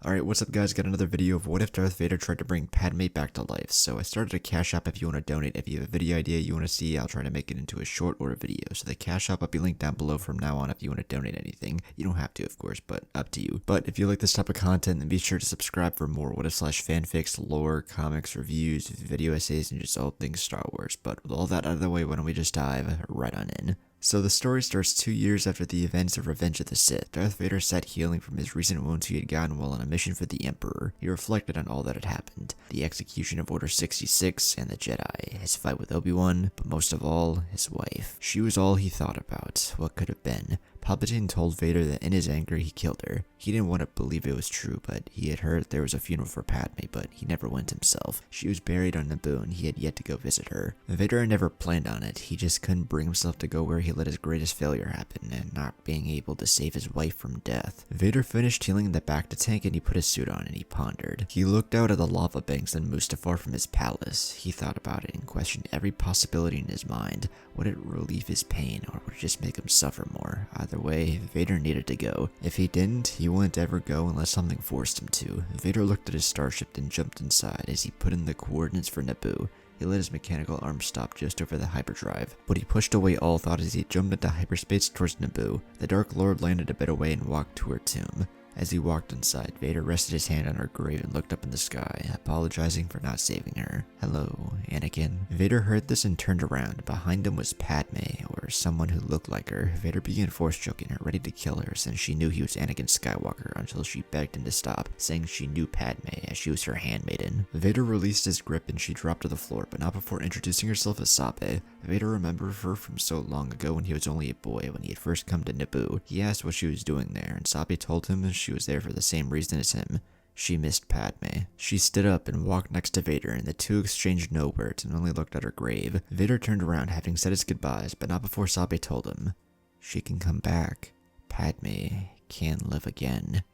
Alright, what's up guys, got another video of what if Darth Vader tried to bring Padme back to life. So I started a Cash App if you want to donate. If you have a video idea you want to see, I'll try to make it into a short or a video. So the Cash App will be linked down below from now on if you want to donate anything. You don't have to, of course, but up to you. But if you like this type of content, then be sure to subscribe for more what if / fanfics, lore, comics, reviews, video essays, and just all things Star Wars. But with all that out of the way, why don't we just dive right on in. So the story starts 2 years after the events of Revenge of the Sith. Darth Vader sat healing from his recent wounds he had gotten while on a mission for the Emperor. He reflected on all that had happened. The execution of Order 66 and the Jedi, his fight with Obi-Wan, but most of all, his wife. She was all he thought about, what could have been. Palpatine told Vader that in his anger he killed her. He didn't want to believe it was true, but he had heard there was a funeral for Padme, but he never went himself. She was buried on Naboo and he had yet to go visit her. Vader had never planned on it. He just couldn't bring himself to go where he let his greatest failure happen and not being able to save his wife from death. Vader finished healing the bacta tank and he put his suit on and he pondered. He looked out at the lava banks in Mustafar from his palace. He thought about it and questioned every possibility in his mind. Would it relieve his pain or would it just make him suffer more? Either way, Vader needed to go. If he didn't, he wouldn't ever go unless something forced him to. Vader looked at his starship and jumped inside as he put in the coordinates for Naboo. He let his mechanical arm stop just over the hyperdrive, but he pushed away all thought as he jumped into hyperspace towards Naboo. The Dark Lord landed a bit away and walked to her tomb. As he walked inside, Vader rested his hand on her grave and looked up in the sky, apologizing for not saving her. "Hello, Anakin." Vader heard this and turned around. Behind him was Padme, or someone who looked like her. Vader began force choking her, ready to kill her since she knew he was Anakin Skywalker, until she begged him to stop, saying she knew Padme as she was her handmaiden. Vader released his grip and she dropped to the floor, but not before introducing herself as Sabe. Vader remembered her from so long ago when he was only a boy when he had first come to Naboo. He asked what she was doing there, and Sabe told him she was there for the same reason as him. She missed Padme. She stood up and walked next to Vader, and the two exchanged no words and only looked at her grave. Vader turned around, having said his goodbyes, but not before Sabe told him, "She can come back. Padme can live again."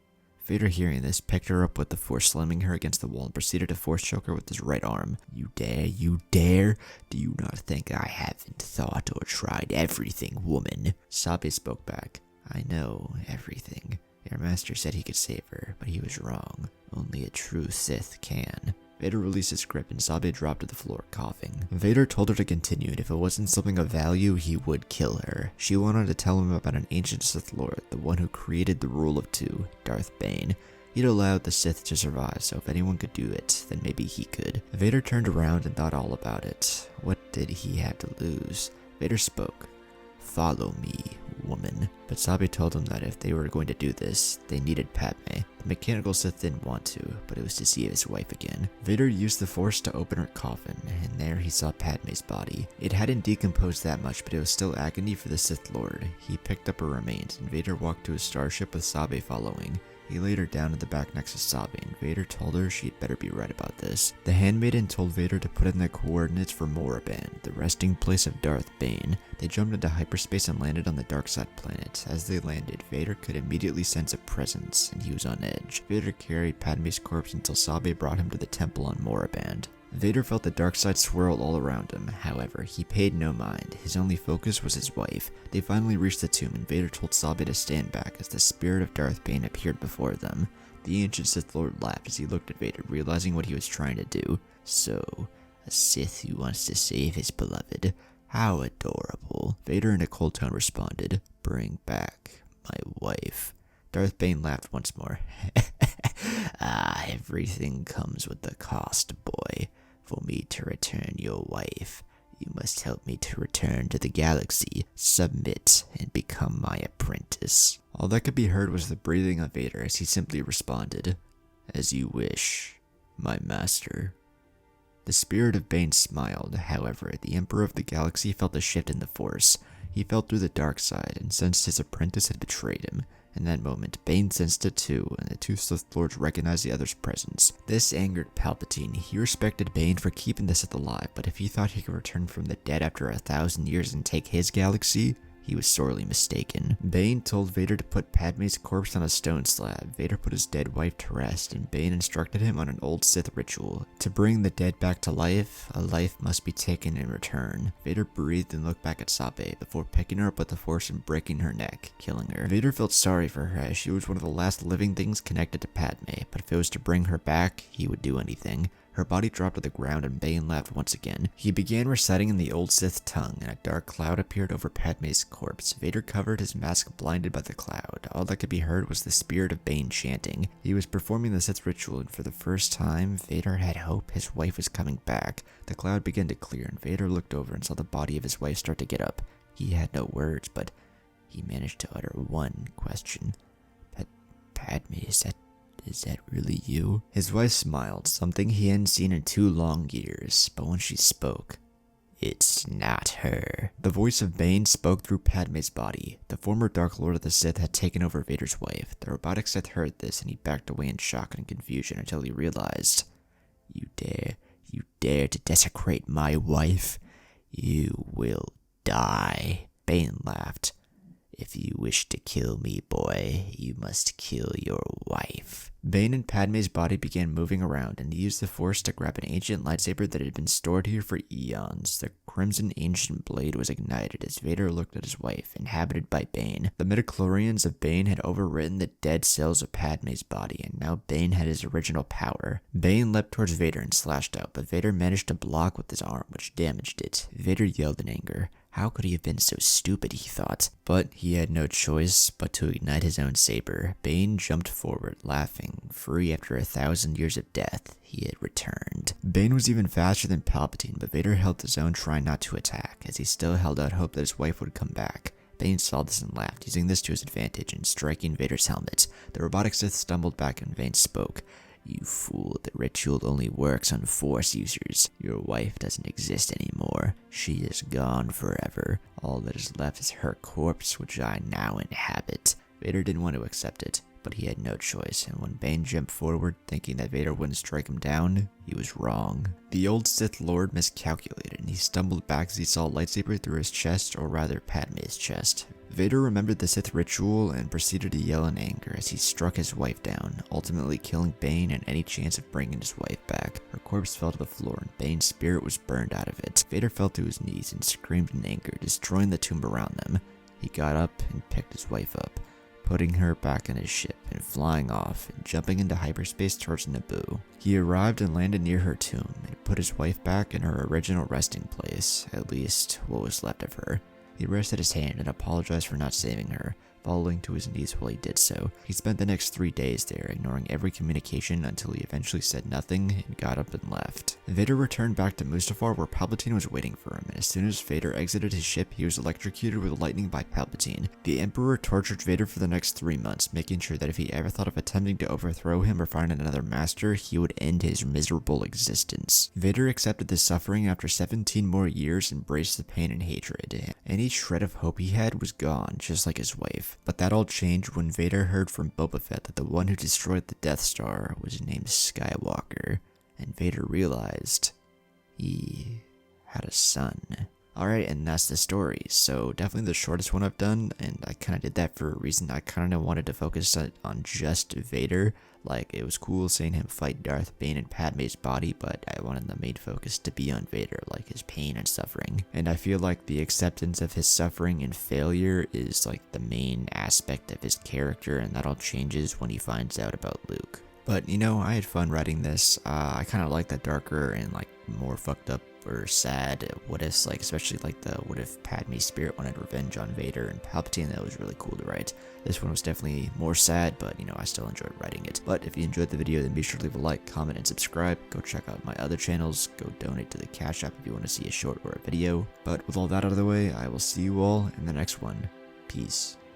Vader, hearing this, picked her up with the force, slamming her against the wall, and proceeded to force choke her with his right arm. You dare? Do you not think I haven't thought or tried everything, woman?" Sabe spoke back. "I know everything. Your master said he could save her, but he was wrong. Only a true Sith can." Vader released his grip and Sabe dropped to the floor, coughing. Vader told her to continue, and if it wasn't something of value, he would kill her. She went on to tell him about an ancient Sith Lord, the one who created the rule of two, Darth Bane. He'd allowed the Sith to survive, so if anyone could do it, then maybe he could. Vader turned around and thought all about it. What did he have to lose? Vader spoke. "Follow me, woman." But Sabe told him that if they were going to do this, they needed Padme. The mechanical Sith didn't want to, but it was to see his wife again. Vader used the Force to open her coffin, and there he saw Padme's body. It hadn't decomposed that much, but it was still agony for the Sith Lord. He picked up her remains, and Vader walked to his starship with Sabe following. He laid her down in the back next to Sabe, and Vader told her she had better be right about this. The handmaiden told Vader to put in the coordinates for Moraband, the resting place of Darth Bane. They jumped into hyperspace and landed on the dark side planet. As they landed, Vader could immediately sense a presence, and he was on edge. Vader carried Padme's corpse until Sabe brought him to the temple on Moraband. Vader felt the dark side swirl all around him. However, he paid no mind. His only focus was his wife. They finally reached the tomb, and Vader told Sabe to stand back as the spirit of Darth Bane appeared before them. The ancient Sith Lord laughed as he looked at Vader, realizing what he was trying to do. "So, a Sith who wants to save his beloved. How adorable." Vader in a cold tone responded, "Bring back my wife." Darth Bane laughed once more. Everything comes with a cost, boy. For me to return your wife, you must help me to return to the galaxy, submit, and become my apprentice." All that could be heard was the breathing of Vader as he simply responded, "As you wish, my master." The spirit of Bane smiled. However, the Emperor of the Galaxy felt a shift in the Force. He felt through the dark side and sensed his apprentice had betrayed him. In that moment, Bane sensed it too, and the two Sith Lords recognized the other's presence. This angered Palpatine. He respected Bane for keeping the Sith alive, but if he thought he could return from the dead after 1,000 years and take his galaxy, He was sorely mistaken. Bane told Vader to put Padme's corpse on a stone slab. Vader put his dead wife to rest, and Bane instructed him on an old Sith ritual. To bring the dead back to life, a life must be taken in return. Vader breathed and looked back at Sabe before picking her up with the Force and breaking her neck, killing her. Vader felt sorry for her as she was one of the last living things connected to Padme, but if it was to bring her back, he would do anything. Her body dropped to the ground and Bane laughed once again. He began reciting in the old Sith tongue, and a dark cloud appeared over Padme's corpse. Vader covered his mask, blinded by the cloud. All that could be heard was the spirit of Bane chanting. He was performing the Sith ritual, and for the first time, Vader had hope his wife was coming back. The cloud began to clear, and Vader looked over and saw the body of his wife start to get up. He had no words, but he managed to utter one question. Padme, is that really you? His wife smiled, something he hadn't seen in 2 long years, but when she spoke, it's not her. The voice of Bane spoke through Padme's body. The former Dark Lord of the Sith had taken over Vader's wife. The robotic Sith heard this, and he backed away in shock and confusion until he realized, You dare to desecrate my wife? You will die. Bane laughed. If you wish to kill me, boy, you must kill your wife. Bane and Padme's body began moving around, and he used the Force to grab an ancient lightsaber that had been stored here for eons. The crimson ancient blade was ignited as Vader looked at his wife, inhabited by Bane. The midichlorians of Bane had overwritten the dead cells of Padme's body, and now Bane had his original power. Bane leapt towards Vader and slashed out, but Vader managed to block with his arm, which damaged it. Vader yelled in anger. How could he have been so stupid, he thought. But he had no choice but to ignite his own saber. Bane jumped forward, laughing. Free after 1,000 years of death, he had returned. Bane was even faster than Palpatine, but Vader held his own, trying not to attack, as he still held out hope that his wife would come back. Bane saw this and laughed, using this to his advantage and striking Vader's helmet. The robotic Sith stumbled back and Bane spoke. You fool, the ritual only works on Force users. Your wife doesn't exist anymore. She is gone forever. All that is left is her corpse, which I now inhabit. Vader didn't want to accept it, but he had no choice, and when Bane jumped forward, thinking that Vader wouldn't strike him down, he was wrong. The old Sith Lord miscalculated, and he stumbled back as he saw a lightsaber through his chest, or rather Padme's chest. Vader remembered the Sith ritual and proceeded to yell in anger as he struck his wife down, ultimately killing Bane and any chance of bringing his wife back. Her corpse fell to the floor and Bane's spirit was burned out of it. Vader fell to his knees and screamed in anger, destroying the tomb around them. He got up and picked his wife up, putting her back in his ship and flying off and jumping into hyperspace towards Naboo. He arrived and landed near her tomb and put his wife back in her original resting place, at least what was left of her. He rested his hand and apologized for not saving her, falling to his knees while he did so. He spent the next 3 days there, ignoring every communication until he eventually said nothing and got up and left. Vader returned back to Mustafar where Palpatine was waiting for him, and as soon as Vader exited his ship, he was electrocuted with lightning by Palpatine. The Emperor tortured Vader for the next 3 months, making sure that if he ever thought of attempting to overthrow him or find another master, he would end his miserable existence. Vader accepted this suffering after 17 more years and embraced the pain and hatred. Any shred of hope he had was gone, just like his wife. But that all changed when Vader heard from Boba Fett that the one who destroyed the Death Star was named Skywalker, and Vader realized he had a son. Alright, and that's the story. So definitely the shortest one I've done, and I kind of did that for a reason. I kind of wanted to focus on just Vader. Like, it was cool seeing him fight Darth Bane and Padme's body, but I wanted the main focus to be on Vader, like his pain and suffering. And I feel like the acceptance of his suffering and failure is like the main aspect of his character, and that all changes when he finds out about Luke. But, you know, I had fun writing this. I kind of like the darker and like more fucked up or sad what ifs, like especially like the what if Padme's spirit wanted revenge on Vader and Palpatine. That was really cool to write. This one was definitely more sad, but you know, I still enjoyed writing it. But if you enjoyed the video, then be sure to leave a like, comment, and subscribe. Go check out my other channels. Go donate to the Cash App if you want to see a short or a video. But with all that out of the way, I will see you all in the next one. Peace.